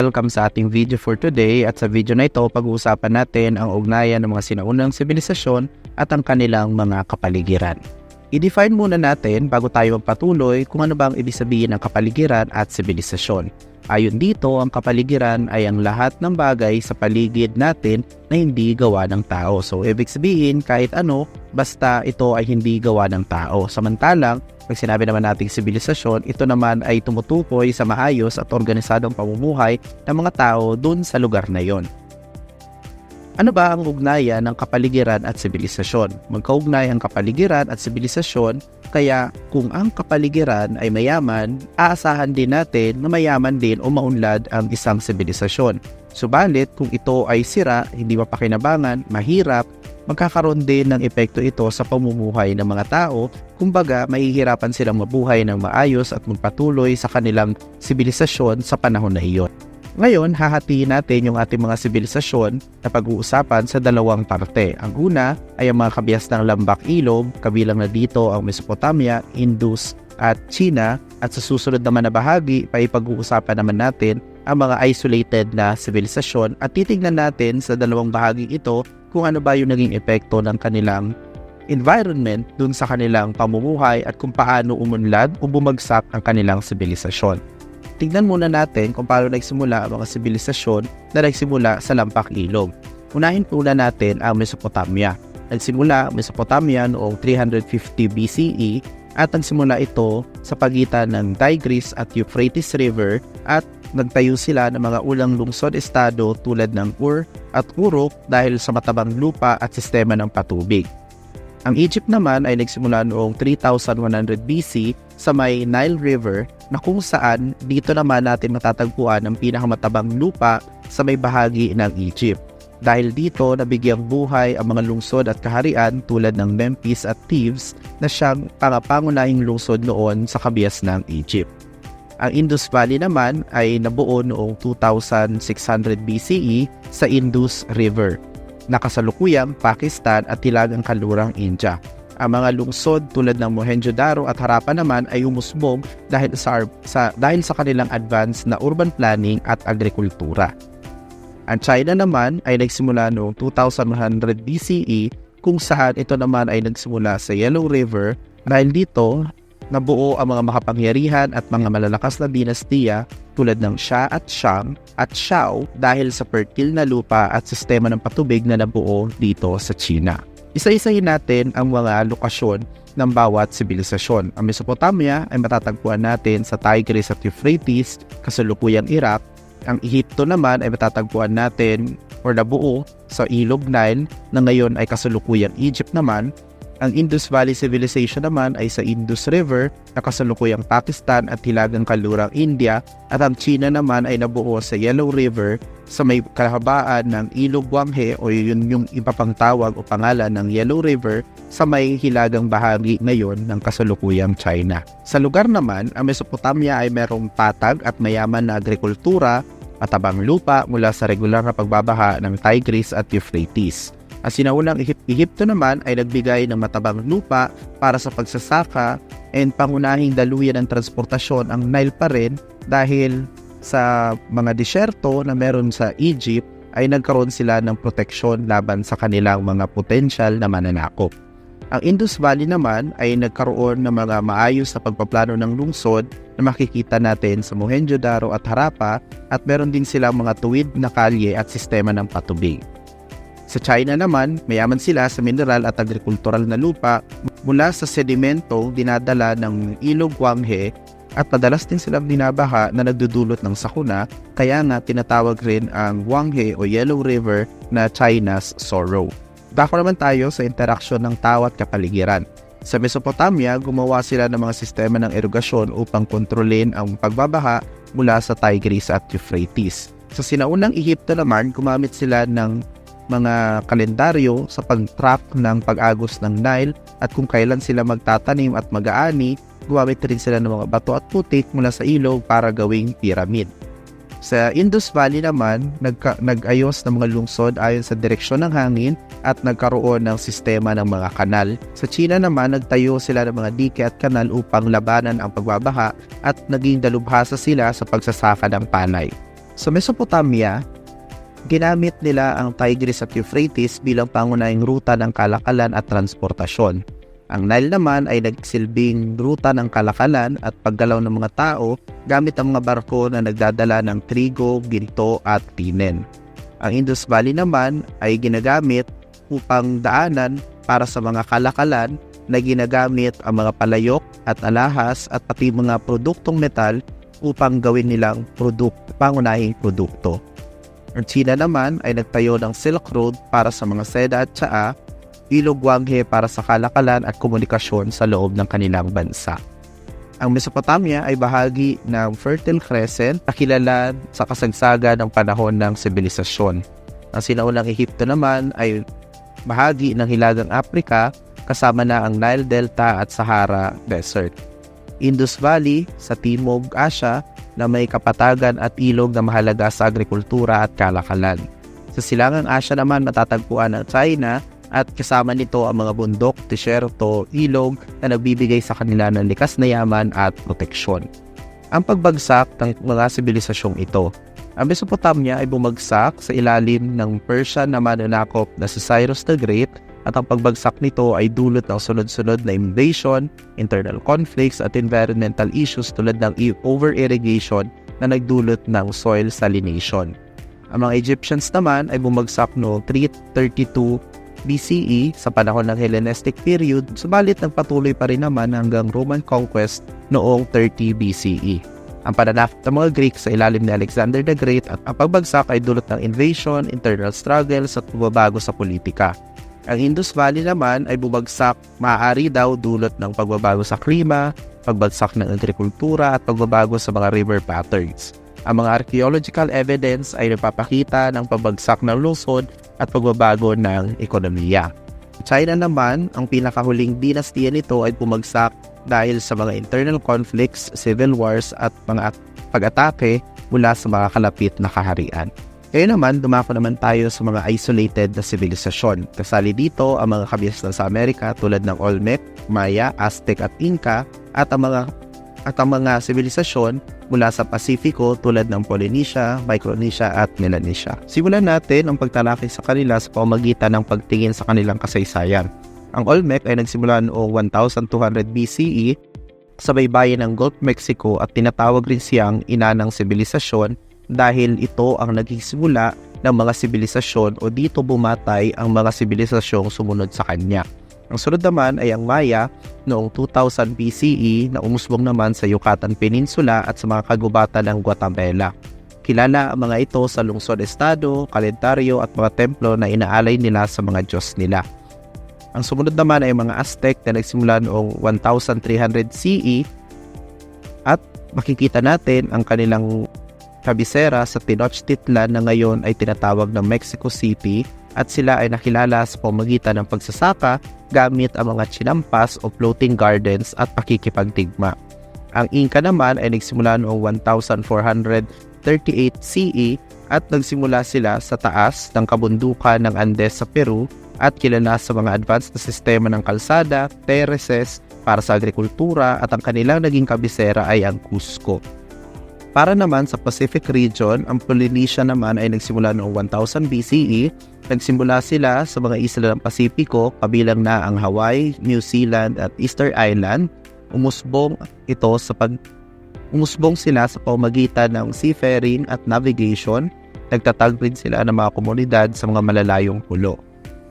welcome sa ating video for today. At sa video na ito, pag-uusapan natin ang ugnayan ng mga sinaunang sibilisasyon at ang kanilang mga kapaligiran. I-define muna natin bago tayo magpatuloy kung ano ba ang ibig sabihin ng kapaligiran at sibilisasyon. Ayon dito, ang kapaligiran ay ang lahat ng bagay sa paligid natin na hindi gawa ng tao. So, ibig sabihin kahit ano, basta ito ay hindi gawa ng tao. Samantalang, pag sinabi naman nating sibilisasyon, ito naman ay tumutukoy sa maayos at organisadong pamumuhay ng mga tao dun sa lugar na yon. Ano ba ang ugnayan ng kapaligiran at sibilisasyon? Magkaugnay ang kapaligiran at sibilisasyon, kaya kung ang kapaligiran ay mayaman, aasahan din natin na mayaman din o maunlad ang isang sibilisasyon. Subalit kung ito ay sira, hindi mapakinabangan, mahirap, magkakaroon din ng epekto ito sa pamumuhay ng mga tao, kumbaga mahihirapan silang mabuhay ng maayos at magpatuloy sa kanilang sibilisasyon sa panahon na iyon. Ngayon, hahatiin natin yung ating mga sibilisasyon na pag-uusapan sa dalawang parte. Ang una ay ang mga kabiasnang lambak ilog, kabilang na dito ang Mesopotamia, Indus at China, at sa susunod naman na bahagi, pag-uusapan naman natin ang mga isolated na sibilisasyon at titignan natin sa dalawang bahagi ito kung ano ba yung naging epekto ng kanilang environment dun sa kanilang pamumuhay at kung paano umunlad o bumagsak ang kanilang sibilisasyon. Tignan muna natin kung paano nagsimula ang mga sibilisasyon na nagsimula sa lampak ilog. Unahin muna natin ang Mesopotamia. Nagsimula ang Mesopotamia noong 350 BCE at nagsimula ito sa pagitan ng Tigris at Euphrates River at nagtayo sila ng mga ulang lungsod-estado tulad ng Ur at Uruk dahil sa matabang lupa at sistema ng patubig. Ang Egypt naman ay nagsimula noong 3100 BC sa may Nile River na kung saan dito naman natin matatagpuan ang pinakamatabang lupa sa may bahagi ng Egypt. Dahil dito nabigyang buhay ang mga lungsod at kaharian tulad ng Memphis at Thebes na siyang pangunahing lungsod noon sa kabias ng Egypt. Ang Indus Valley naman ay nabuo noong 2600 BCE sa Indus River, na kasalukuyang Pakistan at hilagang kanlurang India. Ang mga lungsod tulad ng Mohenjo-daro at Harappa naman ay umusbog dahil sa kanilang advanced na urban planning at agrikultura. Ang China naman ay nagsimula noong 2100 BCE kung saan ito naman ay nagsimula sa Yellow River dahil dito nabuo ang mga makapangyarihan at mga malalakas na dinastiya tulad ng Xia at Shang at Shao dahil sa fertile na lupa at sistema ng patubig na nabuo dito sa China. Isa-isahin natin ang mga lokasyon ng bawat sibilisasyon. Ang Mesopotamia ay matatagpuan natin sa Tigris at Euphrates, kasalukuyang Iraq. Ang Ehipto naman ay matatagpuan natin o nabuo sa Ilog Nile na ngayon ay kasalukuyang Egypt naman. Ang Indus Valley Civilization naman ay sa Indus River na kasalukuyang Pakistan at hilagang kanlurang India, at ang China naman ay nabuo sa Yellow River sa may kahabaan ng Ilog Guanghe o yun yung ipapang tawag o pangalan ng Yellow River sa may hilagang bahagi ngayon ng kasalukuyang China. Sa lugar naman, ang Mesopotamia ay merong patag at mayaman na agrikultura, matabang lupa mula sa regular na pagbabaha ng Tigris at Euphrates. Ang sinaunang Ehipto naman ay nagbigay ng matabang lupa para sa pagsasaka and pangunahing daluyan ng transportasyon ang Nile pa rin dahil sa mga disyerto na meron sa Egypt ay nagkaroon sila ng proteksyon laban sa kanilang mga potensyal na mananakop. Ang Indus Valley naman ay nagkaroon ng mga maayos na pagpaplano ng lungsod na makikita natin sa Mohenjo-daro at Harappa, at meron din silang mga tuwid na kalye at sistema ng patubig. Sa China naman, mayaman sila sa mineral at agrikultural na lupa mula sa sedimento dinadala ng Ilog Guanghe, at madalas din silang binabaha na nagdudulot ng sakuna, kaya nga tinatawag rin ang Guanghe o Yellow River na China's Sorrow. Dako naman tayo sa interaksyon ng tao at kapaligiran. Sa Mesopotamia, gumawa sila ng mga sistema ng erogasyon upang kontrolin ang pagbabaha mula sa Tigris at Euphrates. Sa sinaunang Ehipto naman, gumamit sila ng mga kalendaryo sa pag-track ng pag-agos ng Nile at kung kailan sila magtatanim at mag-aani. Gumamit rin sila ng mga bato at putik mula sa ilog para gawing pyramid. Sa Indus Valley naman, nag-ayos ng mga lungsod ayon sa direksyon ng hangin at nagkaroon ng sistema ng mga kanal. Sa China naman, nagtayo sila ng mga dike at kanal upang labanan ang pagbabaha at naging dalubhasa sila sa pagsasaka ng panay. Sa Mesopotamia, ginamit nila ang Tigris at Euphrates bilang pangunahing ruta ng kalakalan at transportasyon. Ang Nile naman ay nagsilbing ruta ng kalakalan at paggalaw ng mga tao gamit ang mga barko na nagdadala ng trigo, ginto at tinen. Ang Indus Valley naman ay ginagamit upang daanan para sa mga kalakalan na ginagamit ang mga palayok at alahas at pati mga produktong metal upang gawin nilang pangunahing produkto. Ang China naman ay nagtayo ng Silk Road para sa mga seda at tsaa, ilog Wanghe para sa kalakalan at komunikasyon sa loob ng kanilang bansa. Ang Mesopotamia ay bahagi ng Fertile Crescent na kilala sa kasagsagan ng panahon ng sibilisasyon. Ang sinaunang Ehipto naman ay bahagi ng Hilagang Afrika kasama na ang Nile Delta at Sahara Desert. Indus Valley sa Timog Asya na may kapatagan at ilog na mahalaga sa agrikultura at kalakalan. Sa Silangang Asya naman matatagpuan ang China at kasama nito ang mga bundok, disyerto, ilog na nagbibigay sa kanila ng likas na yaman at proteksyon. Ang pagbagsak ng mga sibilisasyong ito. Ang Mesopotamia ay bumagsak sa ilalim ng Persian na mananakop na si Cyrus the Great at ang pagbagsak nito ay dulot ng sunod-sunod na invasion, internal conflicts at environmental issues tulad ng over-irrigation na nagdulot ng soil salination. Ang mga Egyptians naman ay bumagsak noong 332 BCE sa panahon ng Hellenistic period, subalit nagpatuloy pa rin naman hanggang Roman conquest noong 30 BCE. Ang pananakop ng mga Greek sa ilalim ni Alexander the Great at ang pagbagsak ay dulot ng invasion, internal struggles at pagbabago sa politika. Ang Indus Valley naman ay bumagsak maaari daw dulot ng pagbabago sa klima, pagbagsak ng agrikultura at pagbabago sa mga river patterns. Ang mga archaeological evidence ay nagpapakita ng pabagsak ng lungsod at pagbabago ng ekonomiya. China naman, ang pinakahuling dinastiya nito ay bumagsak dahil sa mga internal conflicts, civil wars at mga pag-atake mula sa mga kalapit na kaharian. Kaya naman, dumako naman tayo sa mga isolated na sibilisasyon. Kasali dito ang mga kabiasnan sa Amerika tulad ng Olmec, Maya, Aztec at Inca at ang mga sibilisasyon mula sa Pasifiko tulad ng Polynesia, Micronesia at Melanesia. Simulan natin ang pagtalakay sa kanila sa pamamagitan ng pagtingin sa kanilang kasaysayan. Ang Olmec ay nagsimula noong 1200 BCE sa baybayin ng Gulf Mexico at tinatawag rin siyang ina ng sibilisasyon dahil ito ang naging simula ng mga sibilisasyon o dito bumatay ang mga sibilisasyong sumunod sa kanya. Ang sunod naman ay ang Maya noong 2000 BCE na umusbong naman sa Yucatan Peninsula at sa mga kagubatan ng Guatemala. Kilala ang mga ito sa lungsod-estado, kalendaryo at mga templo na inaalay nila sa mga Diyos nila. Ang sumunod naman ay mga Aztec na nagsimula noong 1300 CE at makikita natin ang kanilang kabisera sa Tenochtitlan na ngayon ay tinatawag na Mexico City at sila ay nakilala sa pamamagitan ng pagsasaka gamit ang mga chinampas o floating gardens at pakikipagdigma. Ang Inca naman ay nagsimula noong 1438 CE at nagsimula sila sa taas ng kabundukan ng Andes sa Peru at kilala sa mga advanced na sistema ng kalsada, terraces para sa agrikultura at ang kanilang naging kabisera ay ang Cusco. Para naman sa Pacific region, ang Polynesia naman ay nagsimula noong 1000 BCE. Nagsimula sila sa mga isla ng Pasipiko, kabilang na ang Hawaii, New Zealand at Easter Island. Umusbong sila sa pamamagitan ng seafaring at navigation. Nagtatag rin sila ng mga komunidad sa mga malalayong pulo.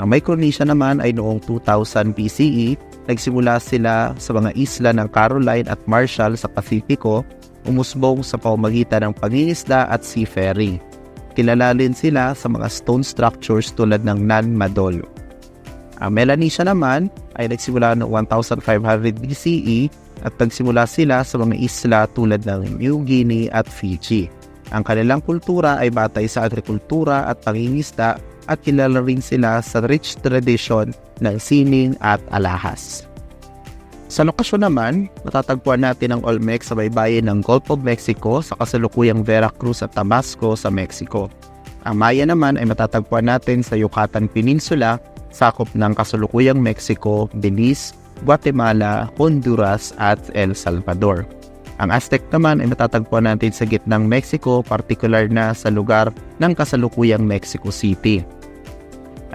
Ang Micronesia naman ay noong 2000 BCE. Nagsimula sila sa mga isla ng Caroline at Marshall sa Pasipiko. Umusbong sa pamamagitan ng pangingisda at seafaring. Kilala din sila sa mga stone structures tulad ng Nan Madol. Ang Melanesia naman ay nagsimula noong 1500 BCE at nagsimula sila sa mga isla tulad ng New Guinea at Fiji. Ang kanilang kultura ay batay sa agrikultura at pangingisda at kilala rin sila sa rich tradition ng sining at alahas. Sa lokasyon naman, matatagpuan natin ang Olmec sa baybayin ng Gulf of Mexico sa kasalukuyang Veracruz at Tabasco sa Mexico. Ang Maya naman ay matatagpuan natin sa Yucatan Peninsula, sakop ng kasalukuyang Mexico, Belize, Guatemala, Honduras at El Salvador. Ang Aztec naman ay matatagpuan natin sa gitnang Mexico, particular na sa lugar ng kasalukuyang Mexico City.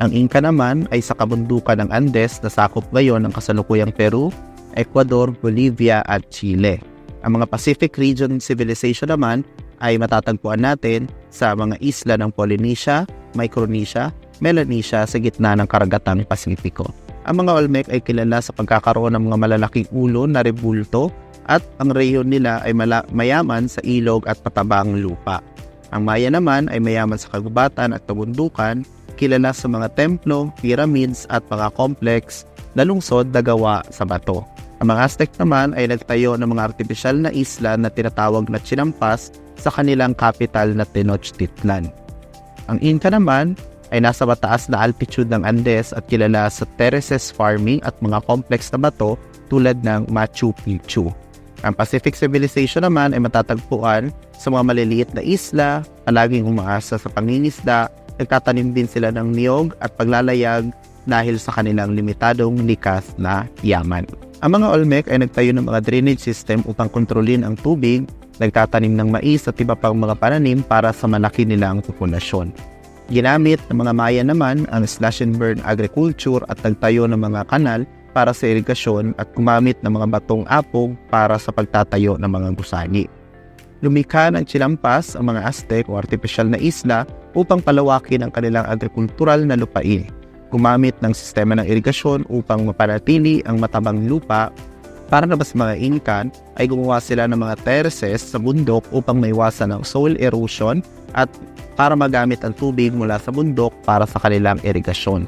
Ang Inca naman ay sa kabundukan ng Andes na sakop ngayon ng kasalukuyang Peru, Ecuador, Bolivia at Chile. Ang mga Pacific Region Civilization naman ay matatagpuan natin sa mga isla ng Polynesia, Micronesia, Melanesia sa gitna ng karagatang Pasipiko. Ang mga Olmec ay kilala sa pagkakaroon ng mga malalaking ulo na rebulto at ang rehiyon nila ay mayaman sa ilog at matabang lupa. Ang Maya naman ay mayaman sa kagubatan at kabundukan, kilala sa mga templo, pyramids at mga complex na lungsod na gawa sa bato. Ang mga Aztec naman ay nagtayo ng mga artipisyal na isla na tinatawag na Chinampas sa kanilang capital na Tenochtitlan. Ang Inca naman ay nasa mataas na altitude ng Andes at kilala sa terraces farming at mga complex na bato tulad ng Machu Picchu. Ang Pacific Civilization naman ay matatagpuan sa mga maliliit na isla, palaging umaasa sa pangingisda, nagtatanim din sila ng niyog at paglalayag dahil sa kanilang limitadong likas na yaman. Ang mga Olmec ay nagtayo ng mga drainage system upang kontrolin ang tubig, nagtatanim ng mais at iba pang mga pananim para sa malaki nilang populasyon. Ginamit ng mga Maya naman ang slash and burn agriculture at nagtayo ng mga kanal para sa irigasyon at gumamit ng mga batong apog para sa pagtatayo ng mga gusali. Lumikha ng Chinampas ang mga Aztec o artipisyal na isla upang palawakin ang kanilang agrikultural na lupain. Gumamit ng sistema ng irigasyon upang mapanatili ang matabang lupa. Para naman sa mga Incan ay gumawa sila ng mga terraces sa bundok upang maiwasan ang soil erosion at para magamit ang tubig mula sa bundok para sa kanilang irigasyon.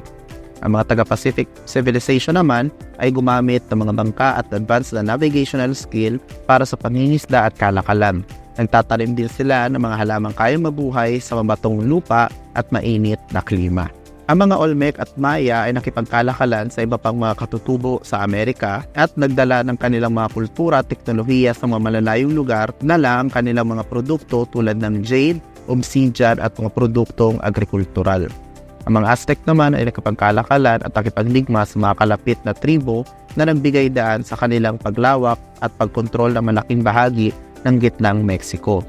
Ang mga taga-Pacific Civilization naman ay gumamit ng mga bangka at advanced na navigational skill para sa pangingisda at kalakalan. Nagtatanim din sila ng mga halamang kayang mabuhay sa mabatong lupa at mainit na klima. Ang mga Olmec at Maya ay nakipagkalakalan sa iba pang mga katutubo sa Amerika at nagdala ng kanilang mga kultura at teknolohiya sa mga malalayong lugar na lang kanilang mga produkto tulad ng jade, obsidian at mga produktong agrikultural. Ang mga Aztec naman ay nakipagkalakalan at nakipagligma sa mga kalapit na tribo na nagbigay daan sa kanilang paglawak at pagkontrol ng malaking bahagi ng gitnang Mexico.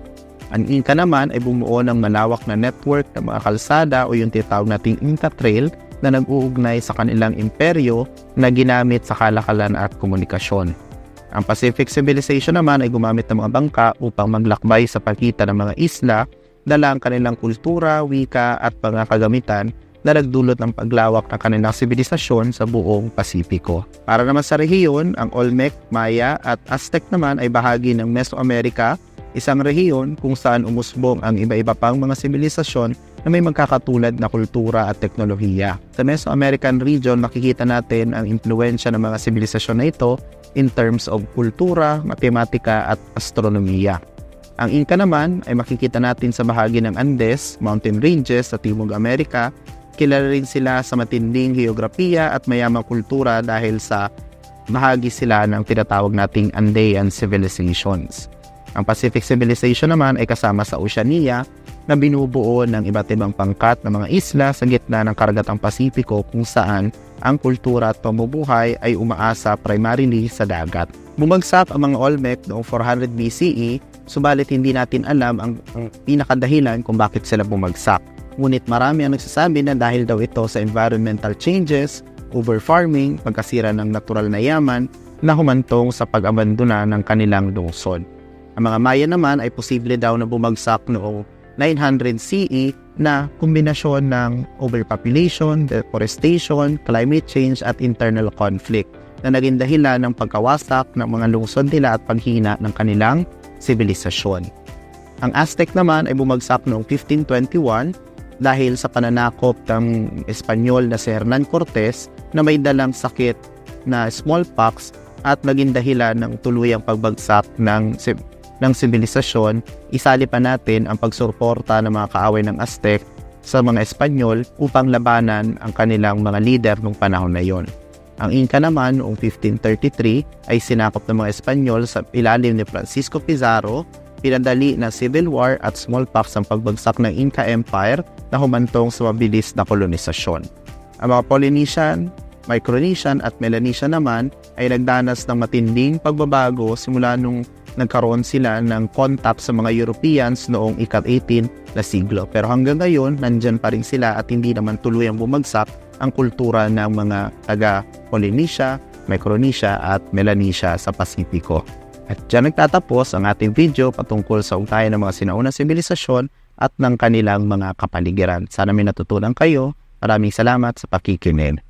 Ang Inca naman ay bumuo ng malawak na network ng mga kalsada o yung tinatawag nating Inca Trail na nag-uugnay sa kanilang imperyo na ginamit sa kalakalan at komunikasyon. Ang Pacific Civilization naman ay gumamit ng mga bangka upang maglakbay sa pagitan ng mga isla, dala ang kanilang kultura, wika at mga kagamitan na nagdulot ng paglawak ng kanilang sibilisasyon sa buong Pasipiko. Para naman sa rehiyon, ang Olmec, Maya at Aztec naman ay bahagi ng Mesoamerica, isang rehiyon kung saan umusbong ang iba-iba pang mga sibilisasyon na may magkakatulad na kultura at teknolohiya. Sa Mesoamerican region, makikita natin ang impluensya ng mga sibilisasyon na ito in terms of kultura, matematika at astronomiya. Ang Inca naman ay makikita natin sa bahagi ng Andes, mountain ranges sa Timog Amerika. Kilala rin sila sa matinding geografiya at mayamang kultura dahil sa bahagi sila ng tinatawag nating Andean civilizations. Ang Pacific Civilization naman ay kasama sa Oceania na binubuo ng iba't ibang pangkat ng mga isla sa gitna ng karagatang Pasipiko kung saan ang kultura at pamumuhay ay umaasa primarily sa dagat. Bumagsak ang mga Olmec noong 400 BCE, subalit hindi natin alam ang pinakadahilan kung bakit sila bumagsak. Ngunit marami ang nagsasabi na dahil daw ito sa environmental changes, overfarming, pagkasira ng natural na yaman na humantong sa pag-abandona ng kanilang lungsod. Ang mga Maya naman ay posible daw na bumagsak noong 900 CE na kombinasyon ng overpopulation, deforestation, climate change at internal conflict na naging dahilan ng pagkawasak ng mga lungsod nila at paghina ng kanilang sibilisasyon. Ang Aztec naman ay bumagsak noong 1521 dahil sa pananakop ng Espanyol na si Hernan Cortes na may dalang sakit na smallpox at naging dahilan ng tuluyang pagbagsak ng sibilisasyon. Isali pa natin ang pagsuporta ng mga kaaway ng Aztec sa mga Espanyol upang labanan ang kanilang mga lider noong panahon na yon. Ang Inca naman noong 1533 ay sinakop ng mga Espanyol sa ilalim ni Francisco Pizarro, pinadali na civil war at smallpox ang pagbagsak ng Inca Empire na humantong sa mabilis na kolonisasyon. Ang mga Polynesian, Micronesian at Melanesian naman ay nagdanas ng matinding pagbabago simula nung nagkaroon sila ng contact sa mga Europeans noong ika-18 na siglo. Pero hanggang ngayon, nandyan pa rin sila at hindi naman tuluyang bumagsak ang kultura ng mga taga-Polynesia, Micronesia at Melanesia sa Pasipiko. At dyan nagtatapos ang ating video patungkol sa ugnayan ng mga sinaunang sibilisasyon at ng kanilang mga kapaligiran. Sana may natutunan kayo. Maraming salamat sa pakikinig.